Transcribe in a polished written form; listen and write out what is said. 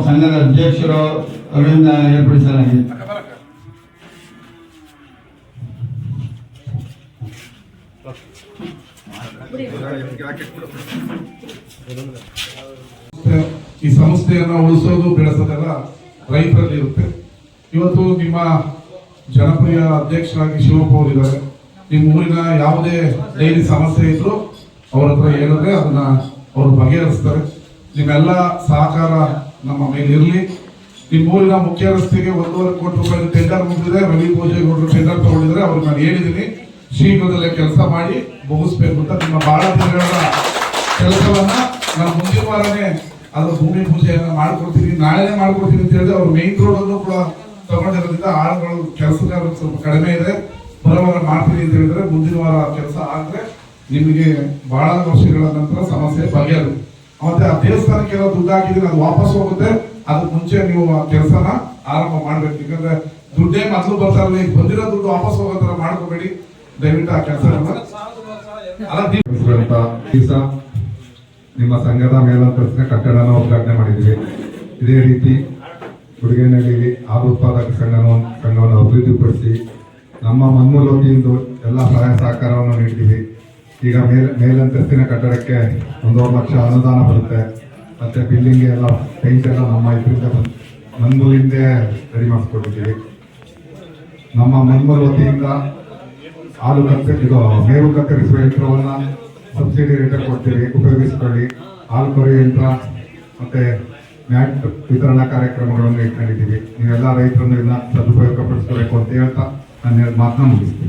ಸಂಘದ ಅಧ್ಯಕ್ಷರು ಅವರಿಂದ ಏರ್ಪಡಿಸಲಾಗಿದೆ. ಈ ಸಂಸ್ಥೆಯನ್ನು ಉಳಿಸೋದು ಬೆಳೆಸೋದೆಲ್ಲ ರೈತರಲ್ಲಿ ಇರುತ್ತೆ. ಇವತ್ತು ನಿಮ್ಮ ಜನಪ್ರಿಯ ಅಧ್ಯಕ್ಷರಾಗಿ ಶಿವಪ್ಪ ಅವರಿದ್ದಾರೆ. ನಿಮ್ಮ ಊರಿನ ಯಾವುದೇ ಡೈಲಿ ಸಮಸ್ಯೆ ಇದ್ರು ಅವ್ರ ಹತ್ರ ಹೇಳಿದ್ರೆ ಅದನ್ನ ಅವರು ಬಗೆಹರಿಸ್ತಾರೆ. ನಿಮ್ಮೆಲ್ಲ ಸಹಕಾರ ನಮ್ಮ ಮೇಲೆ ಇರಲಿ. ನಿಮ್ಮ ಊರಿನ ಮುಖ್ಯ ರಸ್ತೆಗೆ 1.5 ಕೋಟಿ ರೂಪಾಯಿ ಟೆಂಡರ್ ಮುಗಿದಿದೆ. ರವಿ ಭೋಜೇಗೌಡರು ಟೆಂಡರ್ ತಗೊಂಡಿದ್ದಾರೆ. ಅವ್ರಿಗೆ ನಾನು ಹೇಳಿದ್ದೀನಿ ಶೀಘ್ರದಲ್ಲೇ ಕೆಲಸ ಮಾಡಿ ಮುಗಿಸ್ಬೇಕು ಅಂತ. ನಿಮ್ಮ ಬಹಳ ದಿನಗಳ ಕೆಲಸವನ್ನ ನಾನು ಮುಂದಿನ ವಾರನೇ ಅದ್ರ ಭೂಮಿ ಪೂಜೆಯನ್ನ ಮಾಡ್ಕೊಡ್ತೀನಿ, ನಾಳೆನೇ ಮಾಡ್ಕೊಡ್ತೀನಿ ಅಂತ ಹೇಳಿದ್ರೆ ಅವ್ರು ಮೇನ್ ರೋಡ್ ಅನ್ನು ಕೂಡ ತಗೊಂಡಿರೋದ್ರಿಂದ ಆಳುಗಳು ಕೆಲಸಗಾರರು ಸ್ವಲ್ಪ ಕಡಿಮೆ ಇದೆ. ಬರೋವಾರ ಮಾಡ್ತೀನಿ ಅಂತ ಹೇಳಿದ್ರೆ ಮುಂದಿನ ವಾರ ಕೆಲಸ ಆದ್ರೆ ನಿಮಗೆ ಬಹಳ ವರ್ಷಗಳ ನಂತರ ಸಮಸ್ಯೆ ಬಗೆಹರು. ಮತ್ತೆ ಆ ದೇವಸ್ಥಾನಕ್ಕೆ ಏನೋ ದುಡ್ಡು ಹಾಕಿದ್ರೆ ಅದು ವಾಪಸ್ ಹೋಗುತ್ತೆ. ಅದಕ್ಕೆ ಮುಂಚೆ ನೀವು ಆ ಕೆಲಸನ ಆರಂಭ ಮಾಡ್ಬೇಕು. ಯಾಕಂದ್ರೆ ದುಡ್ಡೇ ಮೊದಲು ಬರ್ತಾರಲ್ಲ, ಈಗ ಬಂದಿರೋ ದುಡ್ಡು ವಾಪಸ್ ಹೋಗೋ ತರ ಮಾಡ್ಕೋಬೇಡಿ ದಯವಿಟ್ಟು ಆ ಕೆಲಸ. ನಿಮ್ಮ ಸಂಘದ ಮೇಲಂತಸ್ತಿನ ಕಟ್ಟಡನ ಉದ್ಘಾಟನೆ ಮಾಡಿದ್ದೀವಿ. ಇದೇ ರೀತಿ ಗುಡಿಗೆನಹಳ್ಳಿಯಲ್ಲಿ ಹಾಲು ಉತ್ಪಾದಕ ಸಂಘವನ್ನು ಅಭಿವೃದ್ಧಿಪಡಿಸಿ ನಮ್ಮ ಮನ್ಮೂಲ ವತಿಯಿಂದ ಎಲ್ಲ ಸಹಾಯ ಸಹಕಾರವನ್ನು ನೀಡ್ತೀವಿ. ಈಗ ಮೇಲಂತಸ್ತಿನ ಕಟ್ಟಡಕ್ಕೆ 1.5 ಲಕ್ಷ ಅನುದಾನ ಬರುತ್ತೆ. ಮತ್ತೆ ಬಿಲ್ಡಿಂಗ್ ಎಲ್ಲ ಪೇಂಟ್ ಎಲ್ಲ ನಮ್ಮ ಇದರಿಂದ ಮನ್ಮೂಲಿಂದೇ ರೆಡಿ ಮಾಡಿಸ್ಕೊಟ್ಟಿದ್ದೀವಿ. ನಮ್ಮ ಮನ್ಮೂಲ ವತಿಯಿಂದ ಹಾಲು ಮೇವು ಕತ್ತರಿಸುವ ಯಂತ್ರವನ್ನ ಸಬ್ಸಿಡಿ ರೇಟ್ ಕೊಡ್ತೀವಿ, ಉಪಯೋಗಿಸಿಕೊಳ್ಳಿ. ಹಾಲು ಕೊರೆಯುವ ಯಂತ್ರ ಮತ್ತೆ ಮ್ಯಾಟ್ ವಿತರಣಾ ಕಾರ್ಯಕ್ರಮಗಳನ್ನು ಇಟ್ಕೊಂಡಿದ್ದೀವಿ. ನೀವೆಲ್ಲ ರೈತರನ್ನು ಇದನ್ನ ಸದುಪಯೋಗ ಪಡಿಸ್ಕೋಬೇಕು ಅಂತ ಹೇಳ್ತಾ ನಾನು ಮಾತನ್ನ ಮುಗಿಸ್ತೀನಿ.